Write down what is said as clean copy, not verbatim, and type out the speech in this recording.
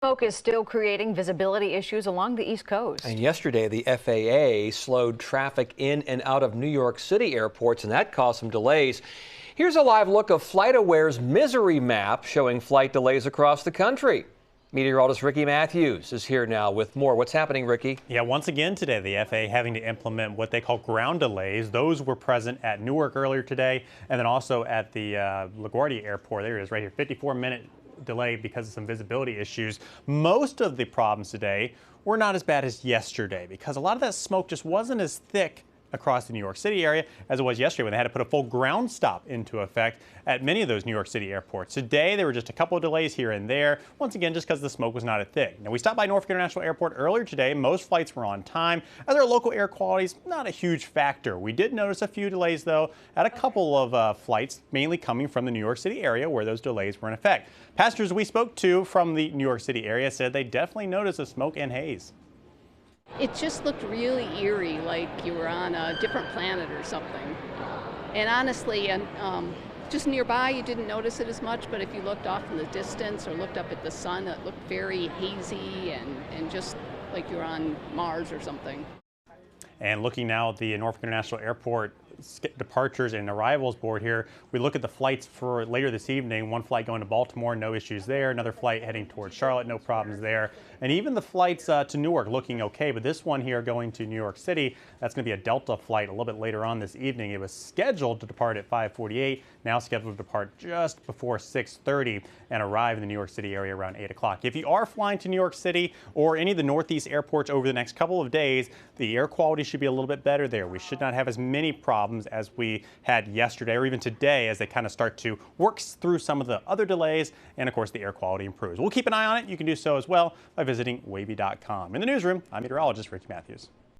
Smoke is still creating visibility issues along the East Coast. And yesterday, the FAA slowed traffic in and out of New York City airports, and that caused some delays. Here's a live look of FlightAware's misery map showing flight delays across the country. Meteorologist Ricky Matthews is here now with more. What's happening, Ricky? Yeah, once again today, the FAA having to implement what they call ground delays. Those were present at Newark earlier today, and then also at the LaGuardia Airport. There it is right here, 54-minute delay because of some visibility issues. Most of the problems today were not as bad as yesterday because a lot of that smoke just wasn't as thick across the New York City area as it was yesterday when they had to put a full ground stop into effect at many of those New York City airports. Today, there were just a couple of delays here and there, once again, just because the smoke was not as thick. Now, we stopped by Norfolk International Airport earlier today. Most flights were on time. As our local air quality is not a huge factor. We did notice a few delays, though, at a couple of flights, mainly coming from the New York City area where those delays were in effect. Passengers we spoke to from the New York City area said they definitely noticed the smoke and haze. It just looked really eerie, like you were on a different planet or something. And honestly, just nearby, you didn't notice it as much, but if you looked off in the distance or looked up at the sun, it looked very hazy and just like you were on Mars or something. And looking now at the Norfolk International Airport departures and arrivals board here, we look at the flights for later this evening. One flight going to Baltimore, no issues there. Another flight heading towards Charlotte, no problems there. And even the flights to Newark looking okay, but this one here going to New York City, that's going to be a Delta flight a little bit later on this evening. It was scheduled to depart at 5:48, now scheduled to depart just before 6:30 and arrive in the New York City area around 8 o'clock. If you are flying to New York City or any of the Northeast airports over the next couple of days, the air quality should be a little bit better there. We should not have as many problems as we had yesterday or even today as they kind of start to work through some of the other delays, and of course the air quality improves. We'll keep an eye on it. You can do so as well by visiting wavy.com. In the newsroom, I'm meteorologist Ricky Matthews.